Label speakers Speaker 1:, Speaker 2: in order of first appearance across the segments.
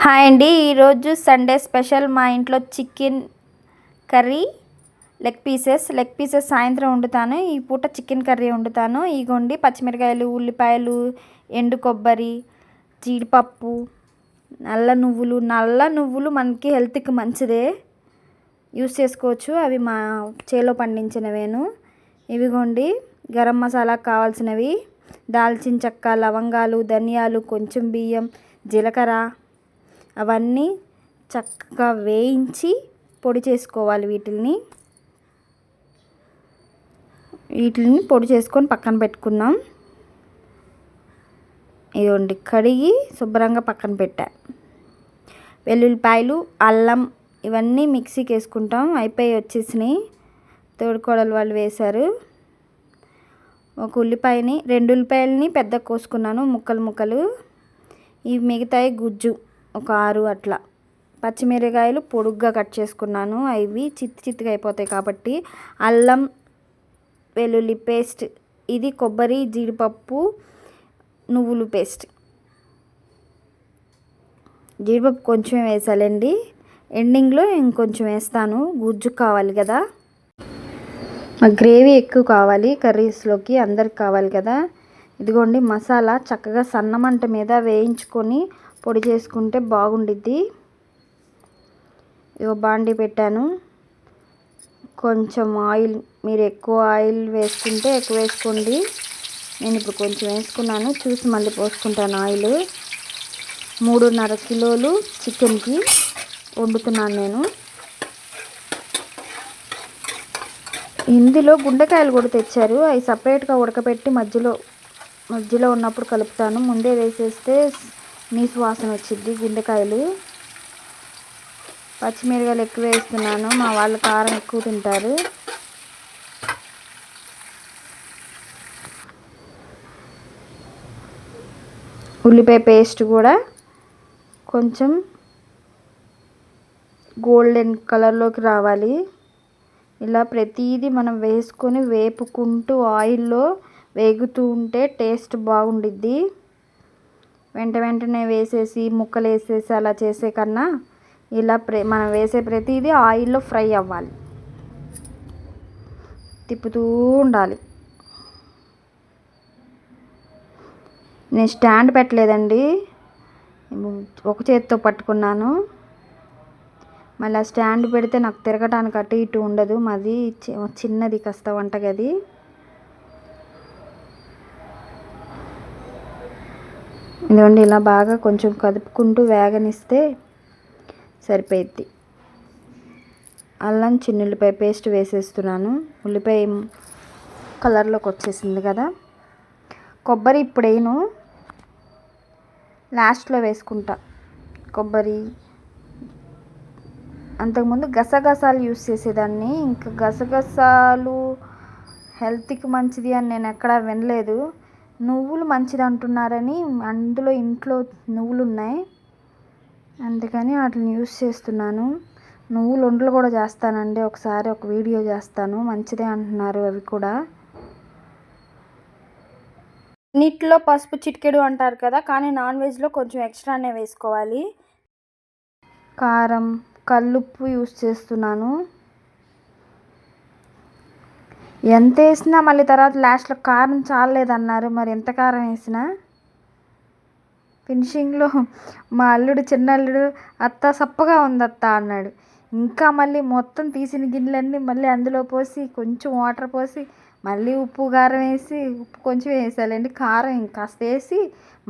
Speaker 1: Hi అండి. ఈరోజు Sunday special మా ఇంట్లో చికెన్ కర్రీ లెగ్ పీసెస్ సాయంత్రం వండుతాను. ఈ పూట చికెన్ కర్రీ వండుతాను. ఇగోండి పచ్చిమిరకాయలు, ఉల్లిపాయలు, ఎండు కొబ్బరి, జీడిపప్పు, నల్ల నువ్వులు మనకి హెల్త్కి మంచిదే, యూస్ చేసుకోవచ్చు. అవి మా చేలో పండించినవేను. ఇవిగోండి గరం మసాలాకు కావాల్సినవి దాల్చిన చెక్క, లవంగాలు, ధనియాలు, కొంచెం బియ్యం, జీలకర్ర అవన్నీ చక్కగా వేయించి పొడి చేసుకోవాలి. వీటిని పొడి చేసుకొని పక్కన పెట్టుకుందాం. ఇదిగోండి కడిగి శుభ్రంగా పక్కన పెట్టా. వెల్లుల్లిపాయలు, అల్లం ఇవన్నీ మిక్సీకి వేసుకుంటాం. అయిపోయి వచ్చేసినాయి. తోడుకోడలు వాళ్ళు వేశారు. ఒక ఉల్లిపాయని, 2 ఉల్లిపాయలని పెద్ద కోసుకున్నాను ముక్కలు. ఇవి మిగతాయి గుజ్జు ఒక 6 అట్లా. పచ్చిమిరకాయలు పొడుగ్గా కట్ చేసుకున్నాను. అవి చిత్తుగా అయిపోతాయి కాబట్టి. అల్లం వెల్లుల్లి పేస్ట్, ఇది కొబ్బరి, జీడిపప్పు, నువ్వులు పేస్ట్. జీడిపప్పు కొంచెం వేసాలండి, ఎండింగ్లో ఇంకొంచెం వేస్తాను, గుజ్జు కావాలి కదా. గ్రేవీ ఎక్కువ కావాలి కర్రీస్లోకి, అందరికి కావాలి కదా. ఇదిగోండి మసాలా చక్కగా సన్నమంట మీద వేయించుకొని పొడి చేసుకుంటే బాగుండిద్ది. ఇగో బాండీ పెట్టాను. కొంచెం ఆయిల్, మీరు ఎక్కువ ఆయిల్ వేసుకుంటే ఎక్కువ వేసుకోండి. నేను ఇప్పుడు కొంచెం వేసుకున్నాను, చూసి మళ్ళీ పోసుకుంటాను ఆయిల్. 3.5 కిలోలు చికెన్కి వండుతున్నాను నేను. ఇందులో గుండెకాయలు కూడా తెచ్చారు. అవి సపరేట్గా ఉడకబెట్టి మధ్యలో ఉన్నప్పుడు కలుపుతాను. ముందే వేసేస్తే నీసు వాసన వచ్చింది గుండెకాయలు. పచ్చిమిరకాయలు ఎక్కువ వేస్తున్నాను, మా వాళ్ళు కారం ఎక్కువ తింటారు. ఉల్లిపాయ పేస్ట్ కూడా కొంచెం గోల్డెన్ కలర్లోకి రావాలి. ఇలా ప్రతిదీ మనం వేసుకొని వేపుకుంటూ ఆయిల్లో వేగుతూ ఉంటే టేస్ట్ బాగుండిద్ది. వెంటనే వేసేసి ముక్కలు వేసేసి అలా చేసే కన్నా ఇలా మనం వేసే ప్రతిదీ ఆయిల్లో ఫ్రై అవ్వాలి, తిప్పుతూ ఉండాలి. నేను స్టాండ్ పెట్టలేదండి, ఒక చేతితో పట్టుకున్నాను. మళ్ళీ ఆ స్టాండ్ పెడితే నాకు తిరగటానికి అటు ఇటు ఉండదు. మాది చిన్నది కాస్త వంటగది. ఇదిగోండి ఇలా బాగా కొంచెం కదుపుకుంటూ వేగనిస్తే సరిపోయిద్ది. అల్లం చిన్నుల్లిపాయ పేస్ట్ వేసేస్తున్నాను. ఉల్లిపాయ కలర్లోకి వచ్చేసింది కదా. కొబ్బరి ఇప్పుడు వేయను, లాస్ట్లో వేసుకుంటా కొబ్బరి. అంతకుముందు గసగసాలు యూస్ చేసేదాన్ని. ఇంకా గసగసాలు హెల్త్కి మంచిది అని నేను ఎక్కడా వినలేదు. నువ్వులు మంచిది అంటున్నారని ఇంట్లో నువ్వులు ఉన్నాయి, అందుకని వాటిని యూస్ చేస్తున్నాను. నువ్వులు ఉండలు కూడా చేస్తానండి, ఒకసారి ఒక వీడియో చేస్తాను, మంచిదే అంటున్నారు అవి కూడా. నీటిలో పసుపు చిటికెడు అంటారు కదా, కానీ నాన్ వెజ్లో కొంచెం ఎక్స్ట్రానే వేసుకోవాలి. కారం, కల్లుప్పు యూస్ చేస్తున్నాను. ఎంత వేసినా మళ్ళీ తర్వాత లాస్ట్లో కారం చాలలేదన్నారు. మరి ఎంత కారం వేసినా ఫినిషింగ్లో మా చిన్న అల్లుడు అత్త సప్పగా ఉంది అత్త అన్నాడు. ఇంకా మళ్ళీ మొత్తం తీసిన గిన్నెలన్నీ మళ్ళీ అందులో పోసి కొంచెం వాటర్ పోసి మళ్ళీ ఉప్పు కారం వేసి, ఉప్పు కొంచెం వేసాలండి, కారం ఇంకాస్త వేసి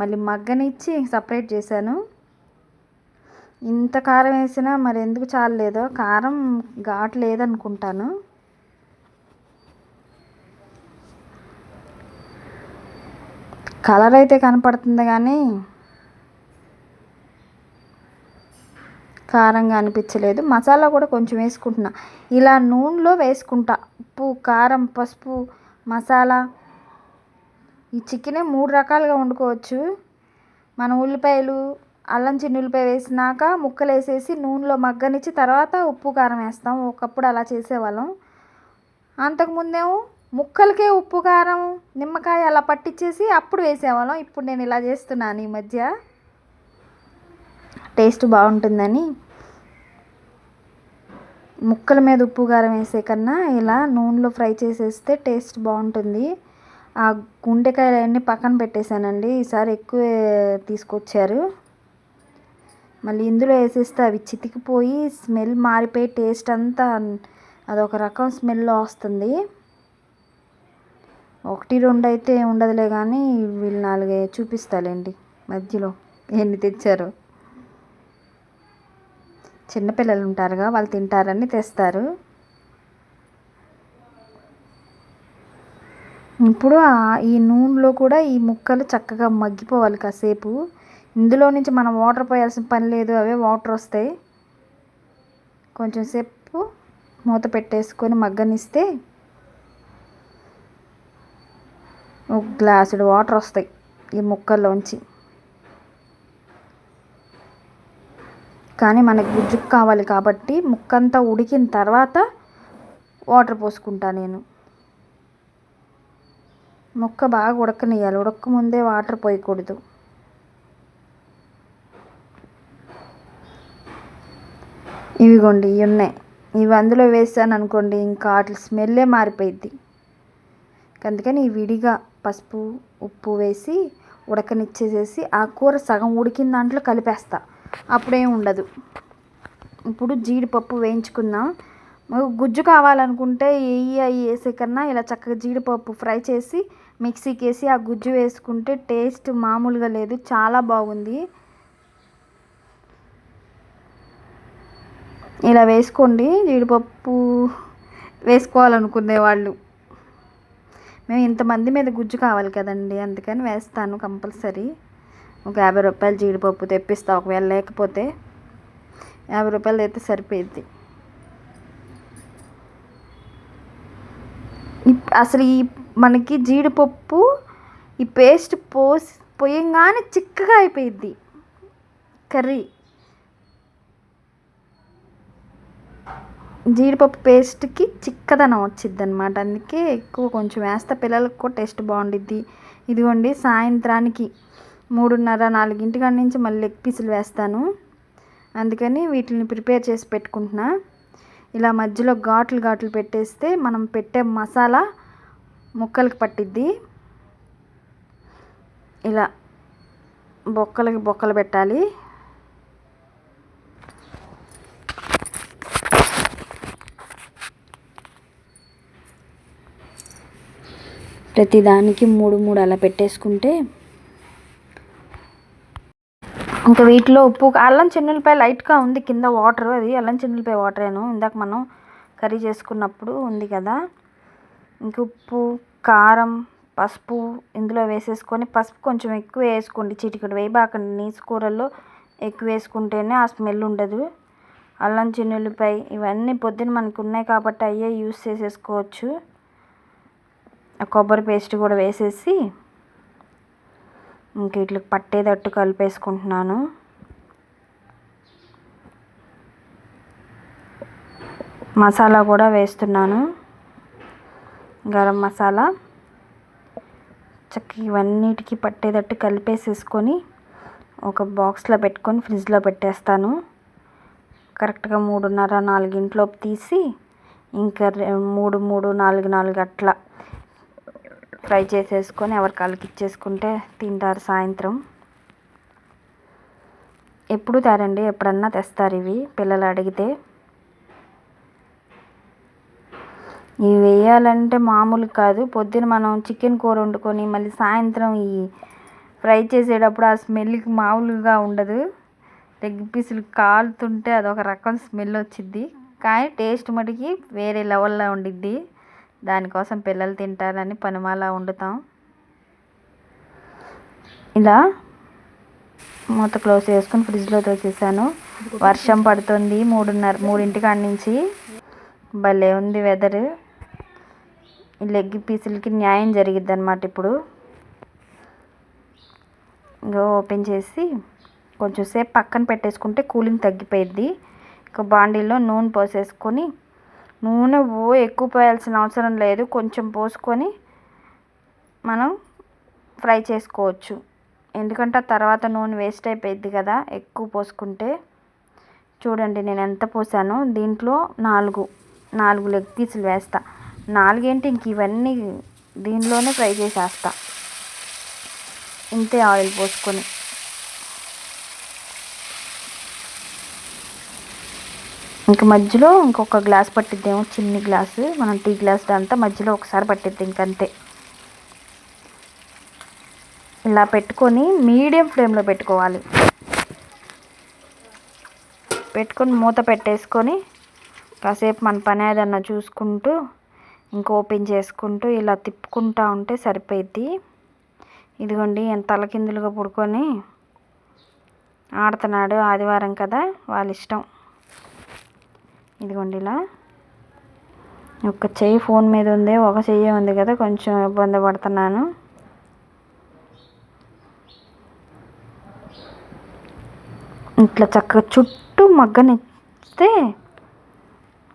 Speaker 1: మళ్ళీ మగ్గనిచ్చి సపరేట్ చేశాను. ఇంత కారం వేసినా మరి ఎందుకు చాలలేదో, కారం ఘాటు లేదనుకుంటాను. కలర్ అయితే కనపడుతుంది కానీ కారంగా అనిపించలేదు. మసాలా కూడా కొంచెం వేసుకుంటున్నా, ఇలా నూనెలో వేసుకుంటా. ఉప్పు, కారం, పసుపు, మసాలా. ఈ చికెనే 3 రకాలుగా వండుకోవచ్చు. మనం ఉల్లిపాయలు, అల్లం చిన్నుల్లిపాయ వేసినాక ముక్కలు వేసేసి నూనెలో మగ్గనిచ్చి తర్వాత ఉప్పు కారం వేస్తాం. ఒకప్పుడు అలా చేసేవాళ్ళం. అంతకుముందేమో ముక్కలకే ఉప్పు కారం నిమ్మకాయ అలా పట్టించేసి అప్పుడు వేసేవాళ్ళం. ఇప్పుడు నేను ఇలా చేస్తున్నాను ఈ మధ్య. టేస్ట్ బాగుంటుందని ముక్కల మీద ఉప్పు కారం వేసే కన్నా ఇలా నూనెలో ఫ్రై చేసేస్తే టేస్ట్ బాగుంటుంది. ఆ గుండెకాయలన్నీ పక్కన పెట్టేశానండి. ఈసారి ఎక్కువ తీసుకొచ్చారు. మళ్ళీ ఇందులో వేసేస్తే అవి చితికిపోయి స్మెల్ మారిపోయి టేస్ట్ అంతా అదొక రకం స్మెల్ వస్తుంది. 1, 2 అయితే ఉండదులే కానీ వీళ్ళు 4 చూపిస్తాలేండి మధ్యలో ఎన్ని తెచ్చారు. చిన్నపిల్లలు ఉంటారుగా, వాళ్ళు తింటారని తెస్తారు. ఇప్పుడు ఈ నూనెలో కూడా ఈ ముక్కలు చక్కగా మగ్గిపోవాలి కాసేపు. ఇందులో నుంచి మనం వాటర్ పోయాల్సిన పని లేదు, అవే వాటర్ వస్తాయి. కొంచెం సేపు మూత పెట్టేసుకొని మగ్గనిస్తే ఒక గ్లాసుడు వాటర్ వస్తాయి ఈ ముక్కల్లోంచి. కానీ మనకి గుజ్జుకు కావాలి కాబట్టి ముక్కంతా ఉడికిన తర్వాత వాటర్ పోసుకుంటా నేను. ముక్క బాగా ఉడకనియాలి, ఉడక ముందే వాటర్ పోయకూడదు. ఇవిగోండి ఇవి ఉన్నాయి. ఇవి అందులో వేసాను అనుకోండి ఇంకా వాటి స్మెల్లే మారిపోయిద్ది. అందుకని ఈ విడిగా పసుపు ఉప్పు వేసి ఉడకనిచ్చేసేసి ఆ కూర సగం ఉడికిన దాంట్లో కలిపేస్తా, అప్పుడేం ఉండదు. ఇప్పుడు జీడిపప్పు వేయించుకుందాం. గుజ్జు కావాలనుకుంటే అవి వేసే కన్నా ఇలా చక్కగా జీడిపప్పు ఫ్రై చేసి మిక్సీకి వేసి ఆ గుజ్జు వేసుకుంటే టేస్ట్ మామూలుగా లేదు, చాలా బాగుంది. ఇలా వేసుకోండి జీడిపప్పు వేసుకోవాలనుకునే వాళ్ళు. మేము ఇంతమంది మీద గుజ్జు కావాలి కదండి, అందుకని వేస్తాను కంపల్సరీ. ఒక 50 రూపాయలు జీడిపప్పు తెప్పిస్తా, ఒకవేళ లేకపోతే 50 రూపాయలు అయితే సరిపోయిద్ది. అసలు ఈ మనకి జీడిపప్పు ఈ పేస్ట్ పోయంగానే చిక్కగా అయిపోయిద్ది కర్రీ. జీడిపప్పు పేస్ట్కి చిక్కదనం వచ్చిద్ది అనమాట. అందుకే ఎక్కువ కొంచెం వేస్తా, పిల్లలకు కూడా టేస్ట్ బాగుండిద్ది. ఇదిగోండి సాయంత్రానికి 3:30, 4 కాడి నుంచి మళ్ళీ లెగ్ పీసులు వేస్తాను. అందుకని వీటిని ప్రిపేర్ చేసి పెట్టుకుంటున్నా. ఇలా మధ్యలో ఘాట్లు పెట్టేస్తే మనం పెట్టే మసాలా ముక్కలకి పట్టిద్ది. ఇలా బొక్కలు పెట్టాలి. ప్రతిదానికి 3 అలా పెట్టేసుకుంటే ఇంకా వీటిలో ఉప్పు, అల్లం చిన్నులపాయ లైట్గా ఉంది కింద వాటర్, అది అల్లం చిన్నులపాయ వాటరేను, ఇందాక మనం కర్రీ చేసుకున్నప్పుడు ఉంది కదా. ఇంక ఉప్పు కారం పసుపు ఇందులో వేసేసుకొని, పసుపు కొంచెం ఎక్కువ వేసుకోండి, చిటికెడు వేయబాకండి. నీసు కూరల్లో ఎక్కువ వేసుకుంటేనే ఆ స్మెల్ ఉండదు. అల్లం చిన్నులపాయ ఇవన్నీ పొద్దున మనకు ఉన్నాయి కాబట్టి అయ్యే యూస్ చేసేసుకోవచ్చు. కొబ్బరి పేస్ట్ కూడా వేసేసి ఇంక వీటికి పట్టేటట్టు కలిపేసుకుంటున్నాను. మసాలా కూడా వేస్తున్నాను, గరం మసాలా. చక్కగా ఇవన్నిటికీ పట్టేటట్టు కలిపేసేసుకొని ఒక బాక్స్లో పెట్టుకొని ఫ్రిడ్జ్లో పెట్టేస్తాను. కరెక్ట్గా 3:30, 4 తీసి ఇంకా 3, 4 అట్లా ఫ్రై చేసేసుకొని ఎవరి కాళ్ళకి ఇచ్చేసుకుంటే తింటారు సాయంత్రం. ఎప్పుడు తేరండి, ఎప్పుడన్నా తెస్తారు ఇవి పిల్లలు అడిగితే. ఇవి వేయాలంటే మామూలు కాదు. పొద్దున మనం చికెన్ కూర వండుకొని మళ్ళీ సాయంత్రం ఈ ఫ్రై చేసేటప్పుడు ఆ స్మెల్కి మామూలుగా ఉండదు. లెగ్ పీసులు కాలుతుంటే అదొక రకం స్మెల్ వచ్చిద్ది, కానీ టేస్ట్ మటుకి వేరే లెవెల్లో ఉండిద్ది. దానికోసం పిల్లలు తింటారని పనిమాలా వండుతాం. ఇలా మూత క్లోజ్ చేసుకొని ఫ్రిడ్జ్లో తోసేసాను. వర్షం పడుతుంది 3 కాడి నుంచి. భలే ఉంది వెదర్. ఈ లెగ్ పీసులకి న్యాయం జరిగిద్ది అనమాట. ఇప్పుడు ఇంకా ఓపెన్ చేసి కొంచెం సేపు పక్కన పెట్టేసుకుంటే కూలింగ్ తగ్గిపోయిద్ది. ఇంకా బాండీలో నూనె పోసేసుకొని, నూనె ఎక్కువ పోయాల్సిన అవసరం లేదు, కొంచెం పోసుకొని మనం ఫ్రై చేసుకోవచ్చు. ఎందుకంటే తర్వాత నూనె వేస్ట్ అయిపోయింది కదా ఎక్కువ పోసుకుంటే. చూడండి నేను ఎంత పోసానో. దీంట్లో నాలుగు లెగ్ పీసులు వేస్తా. 4 ఏంటి, ఇంక ఇవన్నీ దీనిలోనే ఫ్రై చేసేస్తా. ఇంతే ఆయిల్ పోసుకొని. ఇంక మధ్యలో ఇంకొక గ్లాస్ పట్టిద్దేమో, చిన్ని గ్లాసు, మనం టీ గ్లాస్ అంతా మధ్యలో ఒకసారి పట్టిద్ది. ఇంకంతే. ఇలా పెట్టుకొని మీడియం ఫ్లేమ్లో పెట్టుకోవాలి. పెట్టుకొని మూత పెట్టేసుకొని కాసేపు మన పని ఏదన్నా చూసుకుంటూ ఇంకా ఓపెన్ చేసుకుంటూ ఇలా తిప్పుకుంటూ ఉంటే సరిపోయిద్ది. ఇదిగోండి ఎంత తలకిందులుగా పడుకొని ఆడుతున్నాడు. ఆదివారం కదా, వాళ్ళ ఇష్టం. ఇదిగోండి ఇలా ఒక చెయ్యి ఫోన్ మీద ఉంది, ఒక చెయ్యి ఉంది కదా, కొంచెం ఇబ్బంది పడుతున్నాను. ఇట్లా చక్కగా చుట్టూ మగ్గనిస్తే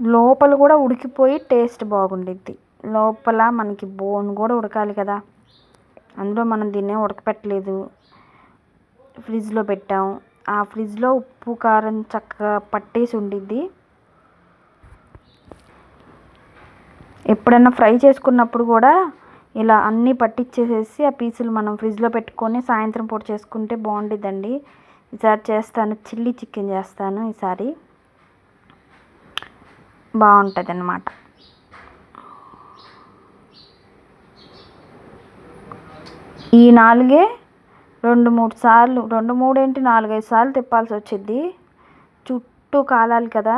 Speaker 1: లోపల కూడా ఉడికిపోయి టేస్ట్ బాగుండిద్ది. లోపల మనకి బోన్ కూడా ఉడకాలి కదా, అందులో మనం దీన్నే ఉడకపెట్టలేదు, ఫ్రిడ్జ్లో పెట్టాం. ఆ ఫ్రిడ్జ్లో ఉప్పు కారం చక్కగా పట్టేసి ఉండిద్ది. ఎప్పుడైనా ఫ్రై చేసుకున్నప్పుడు కూడా ఇలా అన్నీ పట్టించేసేసి ఆ పీసులు మనం ఫ్రిడ్జ్లో పెట్టుకొని సాయంత్రం పూట చేసుకుంటే బాగుండిద్దండి. ఈసారి చేస్తాను, చిల్లీ చికెన్ చేస్తాను ఈసారి, బాగుంటుంది అన్నమాట. ఈ 4 2-3 సార్లు, 2-3 ఏంటి 4-5 సార్లు తిప్పాల్సి వచ్చింది. చుట్టూ కాలాలి కదా.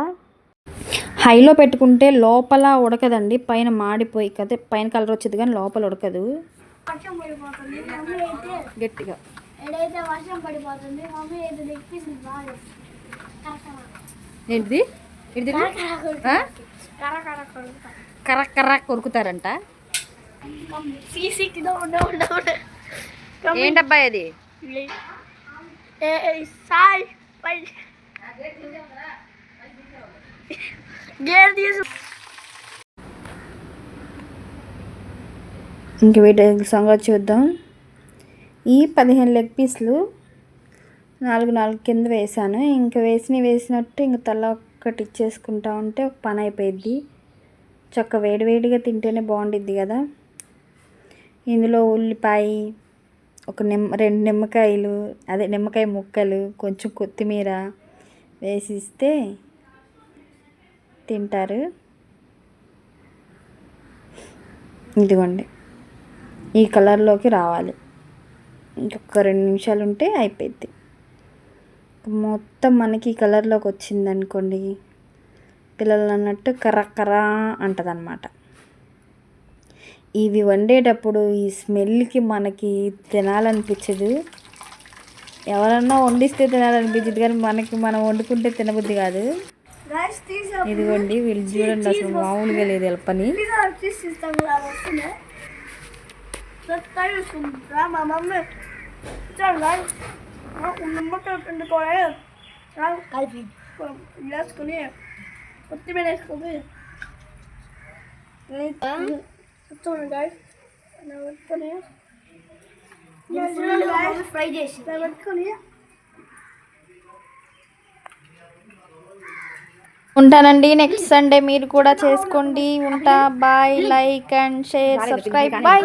Speaker 1: హైలో పెట్టుకుంటే లోపల ఉడకదండి, పైన మాడిపోయి కదా, పైన కలర్ వచ్చేది కానీ లోపల ఉడకదు. గట్టిగా ఏంటిది కర్ర కొరుకుతారంట. ఏంటబ్బాయి అది? ఇంక వీటి సంగతి చూద్దాం. ఈ 15 లెగ్ పీసులు 4 కింద వేసాను. ఇంక వేసినట్టు ఇంక తల ఒక్కటి ఇచ్చేసుకుంటా ఉంటే ఒక పని అయిపోయిద్ది. చక్క వేడివేడిగా తింటేనే బాగుండిద్ది కదా. ఇందులో ఉల్లిపాయ, 2 నిమ్మకాయలు, నిమ్మకాయ ముక్కలు, కొంచెం కొత్తిమీర వేసిస్తే తింటారు. ఇదిగోండి ఈ కలర్లోకి రావాలి. ఇంకొక 2 నిమిషాలు ఉంటే అయిపోయింది. మొత్తం మనకి ఈ కలర్లోకి వచ్చింది అనుకోండి, పిల్లలు అన్నట్టు కర్ర అంటది అన్నమాట. ఇవి వండేటప్పుడు ఈ స్మెల్కి మనకి తినాలనిపించదు. ఎవరన్నా వండిస్తే తినాలనిపించదు కానీ మనం వండుకుంటే తినబుద్ధి కాదు. ఇదిగోండి వీళ్ళు చూడండి, అసలు మామూలుగా లేదు వీళ్ళ పని.
Speaker 2: కొత్తిమీర వేసుకొని ఫ్రై చేసి పెట్టుకొని
Speaker 1: ఉంటానండి. నెక్స్ట్ సండే మీరు కూడా చేసుకోండి. ఉంటా. Bye. Like and share, subscribe. Bye.